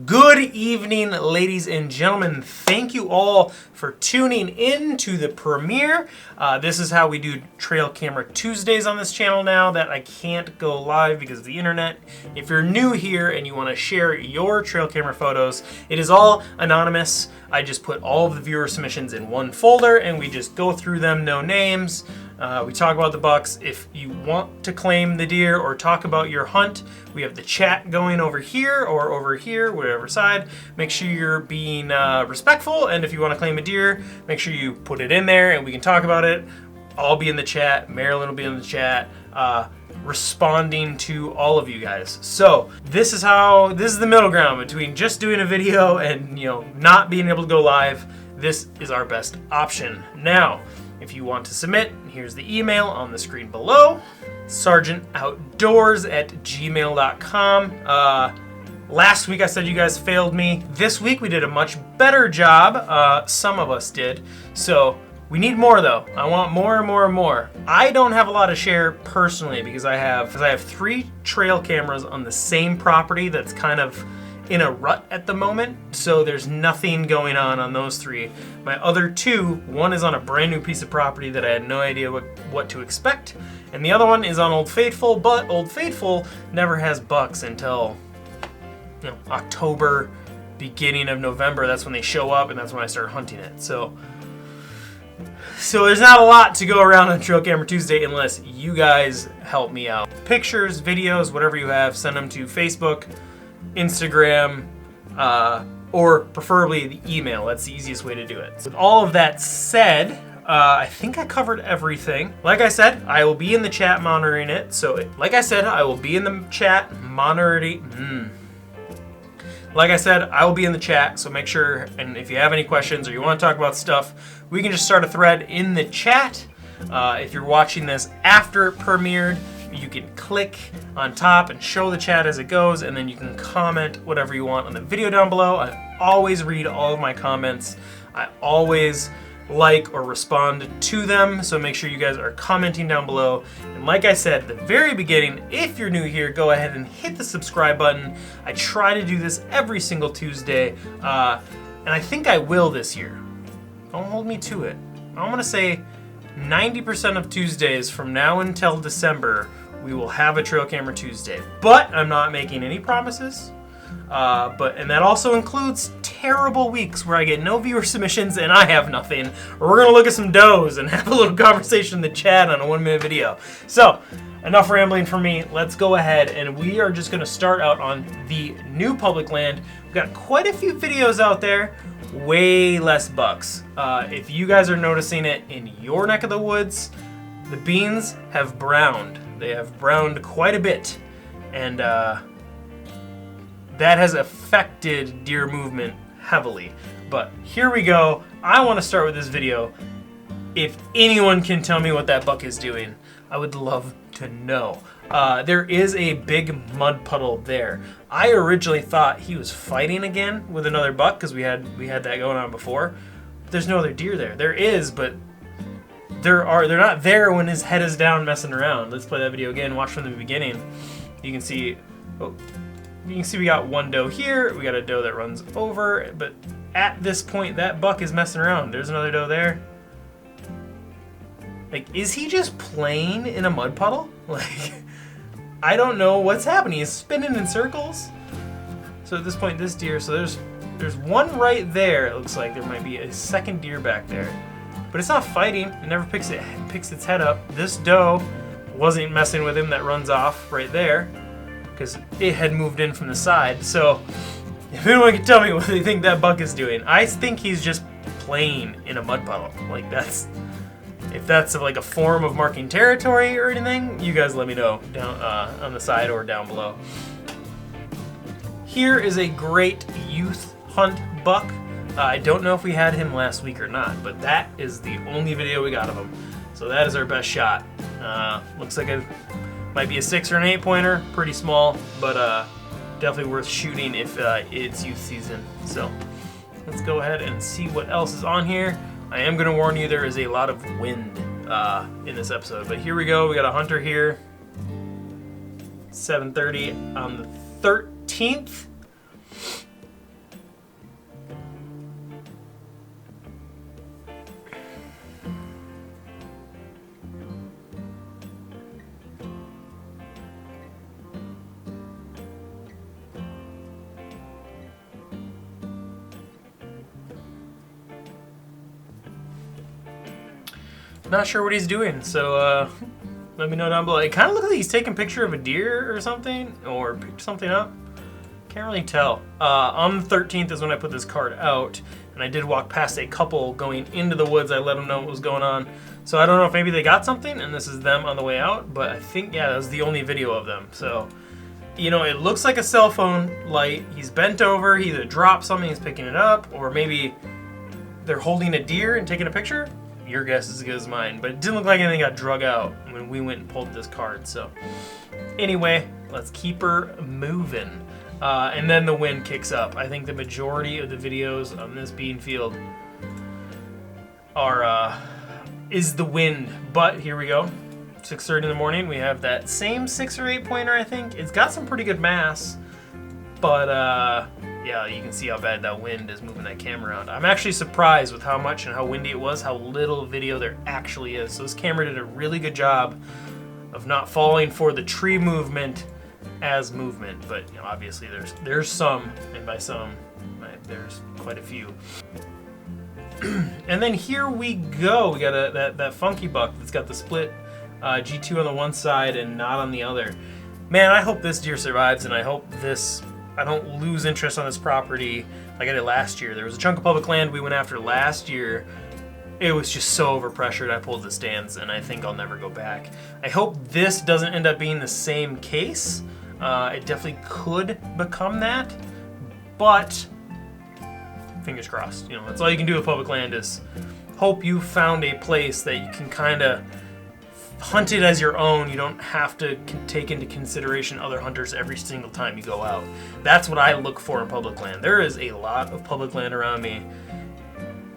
Good evening, ladies and gentlemen. Thank you all for tuning in to the premiere. This is how we do Trail Camera Tuesdays on this channel now that I can't go live because of the internet. If you're new here and you want to share your trail camera photos, it is all anonymous. I just put all of the viewer submissions in one folder and we just go through them, no names. We talk about the bucks. If you want to claim the deer or talk about your hunt, we have the chat going over here or over here, whatever side. Make sure you're being respectful, and if you want to claim a deer, make sure you put it in there and we can talk about it. I'll be in the chat. Marilyn will be in the chat, responding to all of you guys. So this is the middle ground between just doing a video and not being able to go live. This is our best option. Now, if you want to submit, here's the email on the screen below, SgtOutdoors@gmail.com. Last week I said you guys failed me. This week we did a much better job. Some of us did. So we need more though. I want more and more and more. I don't have a lot to share personally because I have 3 trail cameras on the same property that's kind of in a rut at the moment, so there's nothing going on those 3. My other 2, one is on a brand new piece of property that I had no idea what to expect, and the other one is on Old Faithful, but Old Faithful never has bucks until October, beginning of November. That's when they show up, and that's when I start hunting it. So there's not a lot to go around on Trail Camera Tuesday unless you guys help me out. Pictures, videos, whatever you have, send them to Facebook, Instagram, or preferably the email. That's the easiest way to do it. With all of that said, I think I covered everything. Like I said, I will be in the chat monitoring it. So, like I said, I will be in the chat monitoring. Like I said, I will be in the chat, so make sure, and if you have any questions or you want to talk about stuff, we can just start a thread in the chat. If you're watching this after it premiered, you can click on top and show the chat as it goes, and then you can comment whatever you want on the video down below. I always read all of my comments. I always like or respond to them, so make sure you guys are commenting down below. And like I said at the very beginning, if you're new here, go ahead and hit the subscribe button. I try to do this every single Tuesday, and I think I will this year. Don't hold me to it. I'm gonna say 90% of Tuesdays from now until December, we will have a Trail Camera Tuesday. But I'm not making any promises. And that also includes terrible weeks where I get no viewer submissions and I have nothing. Or we're gonna look at some does and have a little conversation in the chat on a 1-minute video. So, enough rambling from me. Let's go ahead and we are just gonna start out on the new public land. We've got quite a few videos out there. Way less bucks. If you guys are noticing it in your neck of the woods, the beans have browned. They have browned quite a bit, and that has affected deer movement heavily. But here we go. I want to start with this video. If anyone can tell me what that buck is doing, I would love to know. There is a big mud puddle there. I originally thought he was fighting again with another buck because we had that going on before. There's no other deer there. There is, but they're not there when his head is down messing around. Let's play that video again. Watch from the beginning. You can see we got one doe here. We got a doe that runs over, but at this point that buck is messing around. There's another doe there. Like, is he just playing in a mud puddle? Like, I don't know what's happening. He's spinning in circles. So at this point, this deer, so there's one right there. It looks like there might be a second deer back there. But it's not fighting. It never picks its head up. This doe wasn't messing with him that runs off right there because it had moved in from the side. So if anyone can tell me what they think that buck is doing, I think he's just playing in a mud puddle. Like, if that's like a form of marking territory or anything, you guys let me know down on the side or down below. Here is a great youth hunt buck. I don't know if we had him last week or not, but that is the only video we got of him. So that is our best shot. Looks like it might be a 6 or an 8 pointer, pretty small, but definitely worth shooting if it's youth season. So let's go ahead and see what else is on here. I am going to warn you, there is a lot of wind in this episode, but here we go. We got a hunter here. 7:30 on the 13th. Not sure what he's doing, so let me know down below. It kind of looks like he's taking a picture of a deer or something, or picked something up. Can't really tell. On the 13th is when I put this card out, and I did walk past a couple going into the woods. I let them know what was going on. So I don't know if maybe they got something, and this is them on the way out, but I think, yeah, that was the only video of them. So, you know, it looks like a cell phone light. He's bent over, he either dropped something, he's picking it up, or maybe they're holding a deer and taking a picture. Your guess is as good as mine, but it didn't look like anything got drug out when we went and pulled this card. So anyway, let's keep her moving. And then the wind kicks up. I think the majority of the videos on this bean field is the wind, but here we go. 6:30 in the morning, we have that same 6 or 8 pointer, I think. It's got some pretty good mass, but yeah, you can see how bad that wind is moving that camera around. I'm actually surprised with how much and how windy it was, how little video there actually is. So this camera did a really good job of not falling for the tree movement as movement, but you know, obviously there's some, and by some, there's quite a few. And then here we go. We got that funky buck that's got the split G2 on the one side and not on the other. Man, I hope this deer survives, and I hope I don't lose interest on this property like I did last year. There was a chunk of public land we went after last year. It was just so overpressured, I pulled the stands, and I think I'll never go back. I hope this doesn't end up being the same case. It definitely could become that, but fingers crossed. You know, that's all you can do with public land, is hope you found a place that you can kind of hunt it as your own. You don't have to take into consideration other hunters every single time you go out. That's what I look for in public land. There is a lot of public land around me,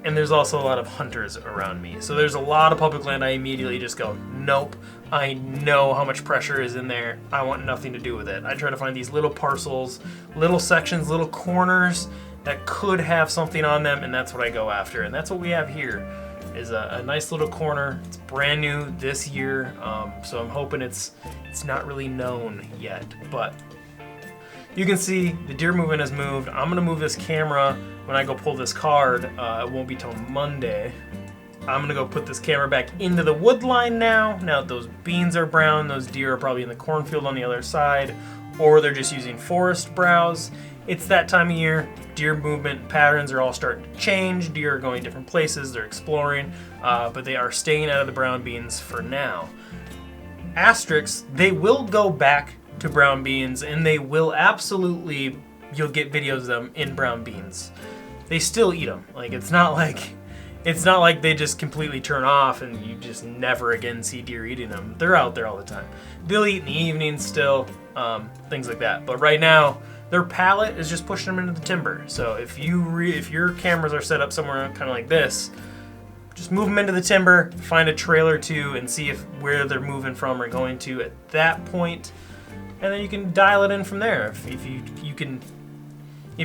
and there's also a lot of hunters around me. So there's a lot of public land I immediately just go, nope, I know how much pressure is in there. I want nothing to do with it. I try to find these little parcels, little sections, little corners that could have something on them, and that's what I go after. And that's what we have here, is a nice little corner. It's brand new this year, so I'm hoping it's not really known yet, but you can see the deer movement has moved. I'm gonna move this camera when I go pull this card. It won't be till Monday. I'm gonna go put this camera back into the wood line now. Now that those beans are brown, those deer are probably in the cornfield on the other side, or they're just using forest browse. It's that time of year. Deer movement patterns are all starting to change. Deer are going different places, they're exploring, but they are staying out of the brown beans for now. Asterisks, they will go back to brown beans, and they will absolutely, you'll get videos of them in brown beans. They still eat them. Like, it's not like they just completely turn off and you just never again see deer eating them. They're out there all the time. They'll eat in the evening still, things like that. But right now, their palate is just pushing them into the timber. So if your cameras are set up somewhere kind of like this, just move them into the timber, find a trail or two, and see where they're moving from or going to at that point, and then you can dial it in from there. If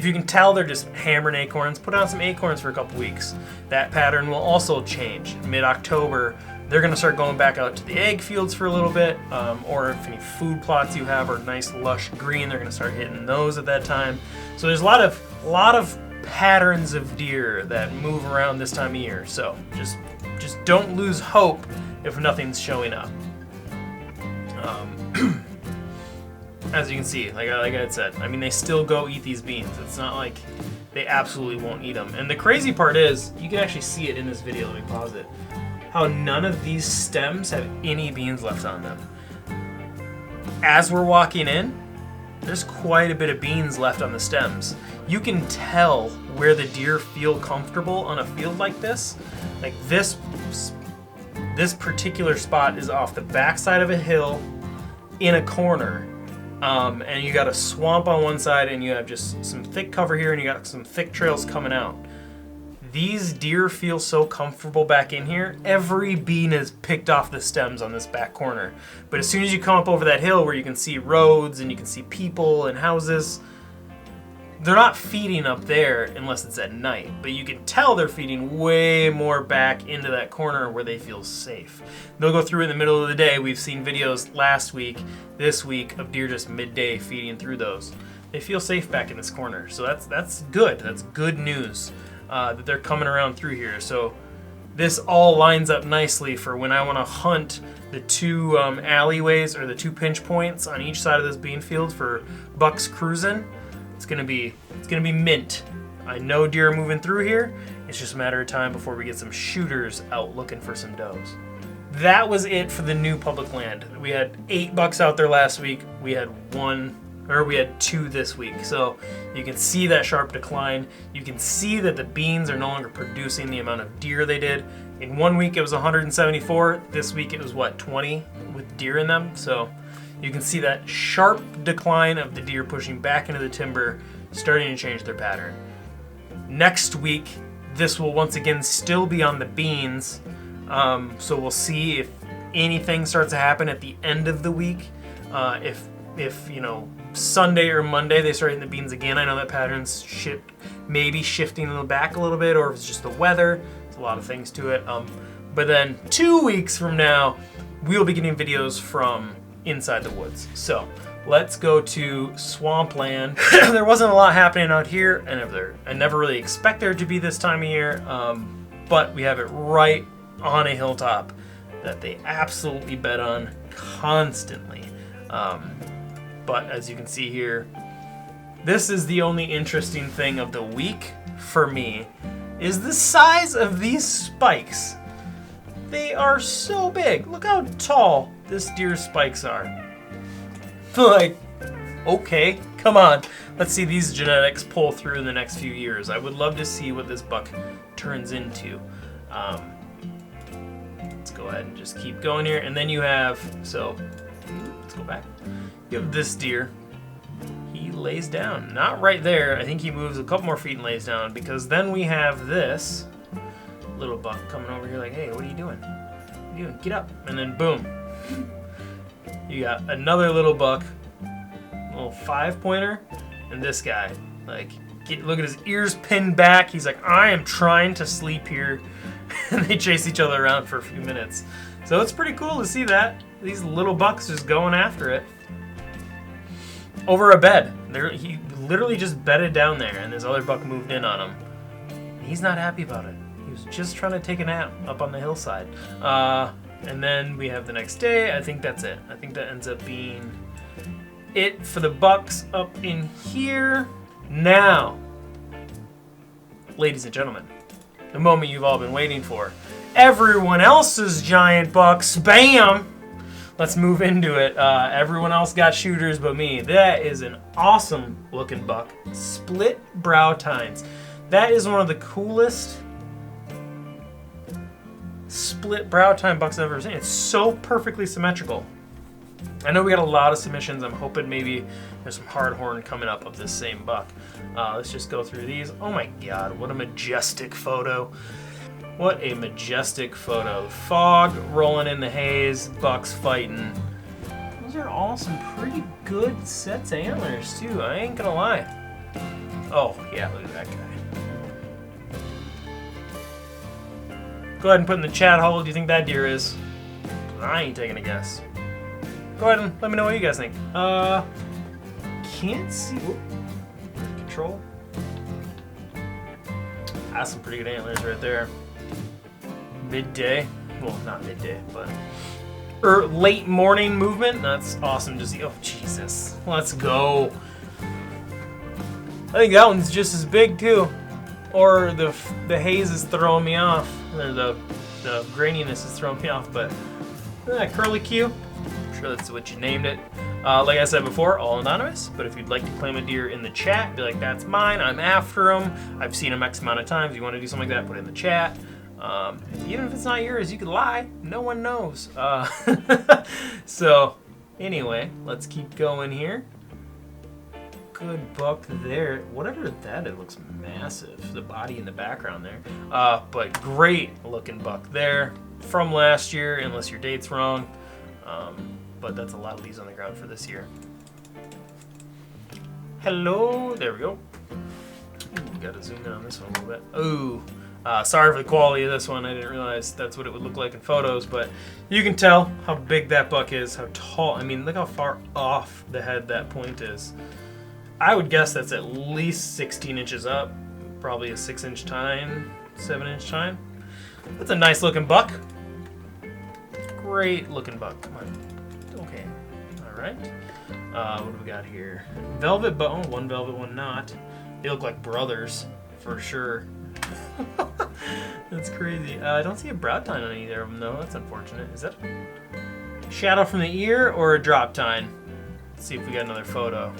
you can tell they're just hammering acorns, put on some acorns for a couple weeks. That pattern will also change. Mid-October, they're going to start going back out to the egg fields for a little bit, or if any food plots you have are nice lush green, they're going to start hitting those at that time. So there's a lot of patterns of deer that move around this time of year. So just don't lose hope if nothing's showing up. As you can see, like I had said, I mean, they still go eat these beans. It's not like they absolutely won't eat them. And the crazy part is, you can actually see it in this video. Let me pause it. How none of these stems have any beans left on them. As we're walking in, there's quite a bit of beans left on the stems. You can tell where the deer feel comfortable on a field like this. Like this particular spot is off the backside of a hill in a corner. And you got a swamp on one side, and you have just some thick cover here, and you got some thick trails coming out. These deer feel so comfortable back in here. Every bean is picked off the stems on this back corner. But as soon as you come up over that hill where you can see roads and you can see people and houses, they're not feeding up there unless it's at night. But you can tell they're feeding way more back into that corner where they feel safe. They'll go through in the middle of the day. We've seen videos last week, this week, of deer just midday feeding through those. They feel safe back in this corner. So that's good. That's good news. That they're coming around through here. So this all lines up nicely for when I want to hunt the two alleyways or the two pinch points on each side of this bean field for bucks cruising. It's gonna be mint. I know deer are moving through here. It's just a matter of time before we get some shooters out looking for some does. That was it for the new public land. We had 8 bucks out there last week. We had 2 this week. So you can see that sharp decline. You can see that the beans are no longer producing the amount of deer they did. In 1 week it was 174. This week it was 20 with deer in them. So you can see that sharp decline of the deer pushing back into the timber, starting to change their pattern. Next week, this will once again still be on the beans. So we'll see if anything starts to happen at the end of the week. If Sunday or Monday they start hitting the beans again, I know that pattern's maybe shifting back a little bit, or if it's just the weather. There's a lot of things to it. But then 2 weeks from now, we'll be getting videos from inside the woods. So let's go to Swampland. There wasn't a lot happening out here, and I never really expect there to be this time of year. But we have it right on a hilltop that they absolutely bet on constantly. But as you can see here, this is the only interesting thing of the week for me, is the size of these spikes. They are so big. Look how tall this deer's spikes are. Like, okay, come on. Let's see these genetics pull through in the next few years. I would love to see what this buck turns into. Let's go ahead and just keep going here. And then you have, let's go back. You have this deer. He lays down. Not right there. I think he moves a couple more feet and lays down, because then we have this little buck coming over here like, hey, what are you doing? What are you doing? Get up. And then boom. You got another little buck, little 5-pointer, and this guy. Like, look at his ears pinned back. He's like, I am trying to sleep here. And they chase each other around for a few minutes. So it's pretty cool to see that. These little bucks just going after it. Over a bed. He literally just bedded down there, and this other buck moved in on him. He's not happy about it. He was just trying to take a nap up on the hillside. And then we have the next day. I think that's it. I think that ends up being it for the bucks up in here. Now, ladies and gentlemen, the moment you've all been waiting for. Everyone else's giant bucks. Bam! Let's move into it. Everyone else got shooters but me. That is an awesome looking buck. Split brow tines. That is one of the coolest split brow tine bucks I've ever seen. It's so perfectly symmetrical. I know we got a lot of submissions. I'm hoping maybe there's some hard horn coming up of this same buck. Let's just go through these. Oh my God, what a majestic photo. What a majestic photo. Fog rolling in the haze, bucks fighting. Those are all some pretty good sets of antlers too, I ain't gonna lie. Oh yeah, look at that guy. Go ahead and put in the chat how old do you think that deer is. I ain't taking a guess. Go ahead and let me know what you guys think. Can't see. Whoop. Control. That's some pretty good antlers right there. Midday. Well, not midday, but late morning movement. That's awesome to see. Oh, Jesus. Let's go. I think that one's just as big, too. Or the haze is throwing me off. Or the graininess is throwing me off, but curly Q. I'm sure that's what you named it. Like I said before, all anonymous, but if you'd like to claim a deer in the chat, be like, that's mine, I'm after him, I've seen him X amount of times, you want to do something like that, put it in the chat. Even if it's not yours, you could lie, no one knows. So, anyway, let's keep going here. Good buck there. Whatever that is, looks massive. The body in the background there. But great looking buck there from last year, unless your date's wrong. But that's a lot of these on the ground for this year. Hello, there we go. Ooh, gotta zoom in on this one a little bit. Ooh, sorry for the quality of this one. I didn't realize that's what it would look like in photos, but you can tell how big that buck is, how tall. I mean, look how far off the head that point is. I would guess that's at least 16 inches up, probably a 6-inch tine, 7-inch tine. That's a nice looking buck. Great looking buck. Come on. Okay. All right. What do we got here? Velvet, but oh, one velvet, one not. They look like brothers for sure. That's crazy. I don't see a brow tine on either of them though. That's unfortunate. Is that a shadow from the ear or a drop tine? Let's see if we got another photo.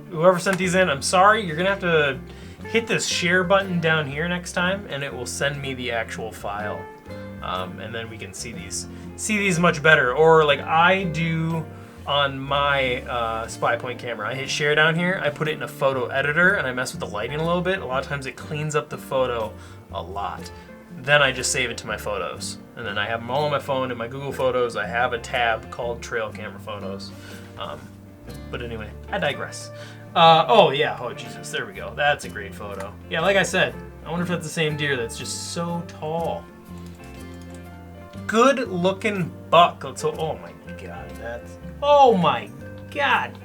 Whoever sent these in, I'm sorry. You're gonna have to hit this share button down here next time, and it will send me the actual file, and then we can see these much better. Or like I do on my Spy Point camera, I hit share down here. I put it in a photo editor, and I mess with the lighting a little bit. A lot of times it cleans up the photo a lot. Then I just save it to my photos, and then I have them all on my phone in my Google Photos. I have a tab called Trail Camera Photos. But anyway, I digress. Oh yeah, oh Jesus, there we go. That's a great photo. Yeah, like I said, I wonder if that's the same deer that's just so tall. Good looking buck. So, oh my God, oh my God.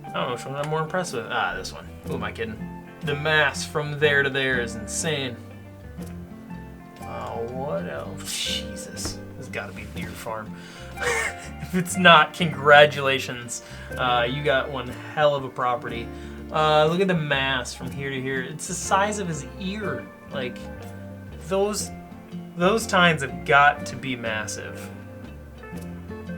I don't know which one I'm more impressed with. Ah, this one. Who am I kidding? The mass from there to there is insane. Oh, what else? Jesus, this has got to be Deer Farm. If it's not, congratulations. You got one hell of a property. Look at the mass from here to here. It's the size of his ear. Like, those tines have got to be massive.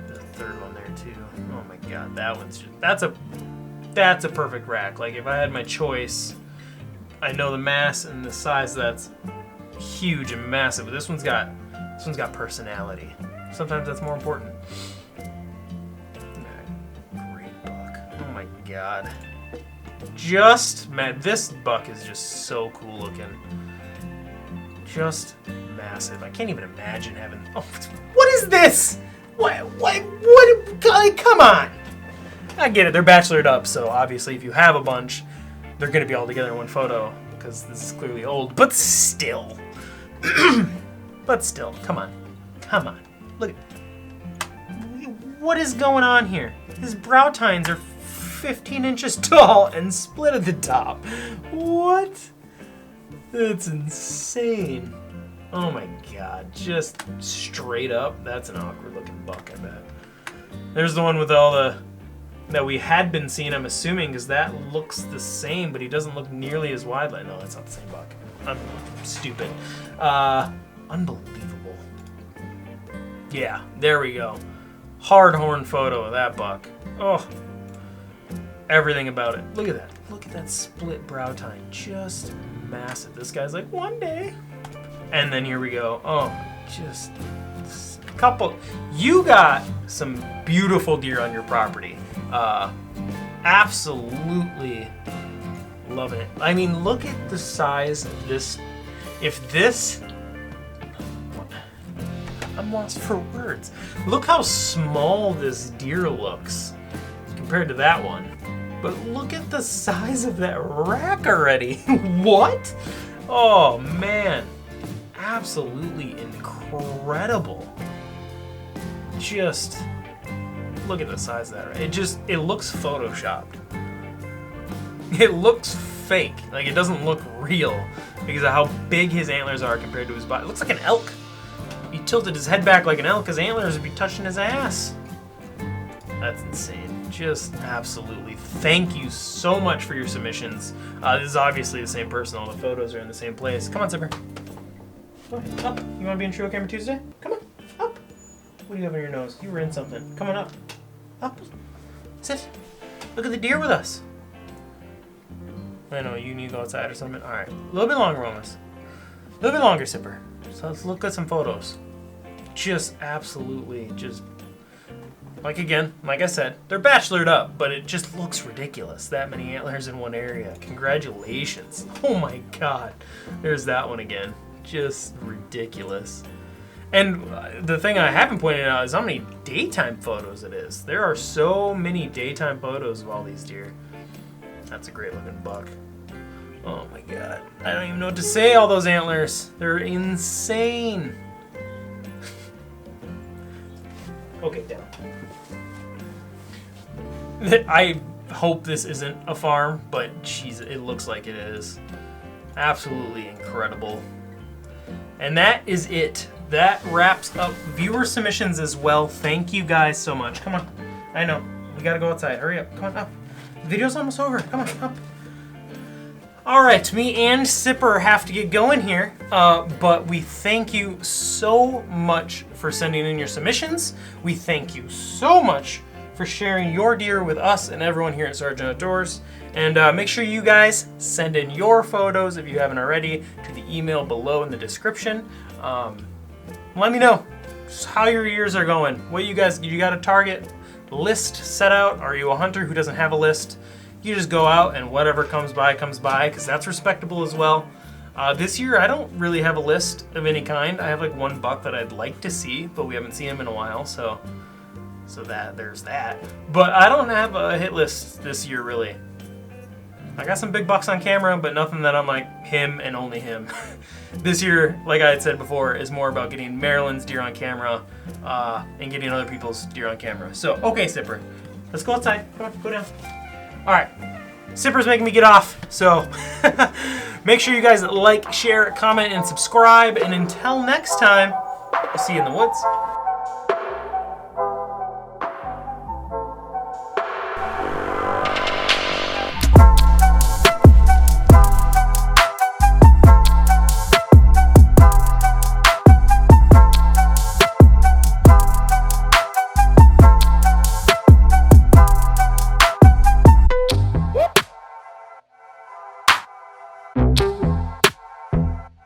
The third one there too. Oh my God, that one's just, that's a perfect rack. Like if I had my choice, I know the mass and the size that's huge and massive, but this one's got personality. Sometimes that's more important. Great buck. Oh my God. Man, this buck is just so cool looking. Just massive. I can't even imagine having. Oh, what is this? What? Come on. I get it. They're bachelored up, so obviously, if you have a bunch, they're gonna be all together in one photo because this is clearly old. But still, come on. Look at. What is going on here? His brow tines are 15 inches tall and split at the top. What? That's insane. Oh my God, just straight up, that's an awkward looking buck, I bet. There's the one with all that we had been seeing, I'm assuming, because that looks the same, but he doesn't look nearly as wide. No, that's not the same buck. I'm stupid. Unbelievable. Yeah, there we go. Hard horn photo of that buck. Oh, everything about it. Look at that. Look at that split brow tine. Just massive. This guy's like, one day. And then here we go. Oh, just a couple. You got some beautiful deer on your property. Absolutely loving it. I mean, look at the size of this. I'm lost for words. Look how small this deer looks compared to that one. But look at the size of that rack already. What? Oh, man. Absolutely incredible. Just look at the size of that rack. It looks photoshopped. It looks fake. Like, it doesn't look real because of how big his antlers are compared to his body. It looks like an elk. He tilted his head back like an elk. His antlers would be touching his ass. That's insane. Just absolutely. Thank you so much for your submissions. This is obviously the same person. All the photos are in the same place. Come on, Zipper. Up. You want to be in Trail Camera Tuesday? Come on. Up. What do you have on your nose? You were in something. Come on up. Up. Sit. Look at the deer with us. I know, you need to go outside or something. All right. A little bit longer, Romas. A little bit longer, Zipper. So let's look at some photos. Just absolutely, like I said, they're bachelored up, but it just looks ridiculous. That many antlers in one area. Congratulations. Oh my God. There's that one again. Just ridiculous. And the thing I haven't pointed out is how many daytime photos it is. There are so many daytime photos of all these deer. That's a great looking buck. Oh my God. I don't even know what to say, all those antlers. They're insane. Okay, down. hope this isn't a farm, but jeez, it looks like it is. Absolutely incredible. And that is it. That wraps up viewer submissions as well. Thank you guys so much. Come on. I know. We gotta go outside. Hurry up. Come on, up. The video's almost over. Come on, up. Alright, me and Sipper have to get going here, but we thank you so much for sending in your submissions. We thank you so much for sharing your deer with us and everyone here at Sgt Outdoors. And make sure you guys send in your photos, if you haven't already, to the email below in the description. Let me know how your years are going. What you got a target list set out? Are you a hunter who doesn't have a list? You just go out and whatever comes by, because that's respectable as well. This year, I don't really have a list of any kind. I have like one buck that I'd like to see, but we haven't seen him in a while, so there's that. But I don't have a hit list this year, really. I got some big bucks on camera, but nothing that I'm like him and only him. This year, like I had said before, is more about getting Marilyn's deer on camera and getting other people's deer on camera. So, okay, Sipper, let's go outside. Come on, go down. All right, Sipper's making me get off, so make sure you guys like, share, comment, and subscribe. And until next time, I'll see you in the woods.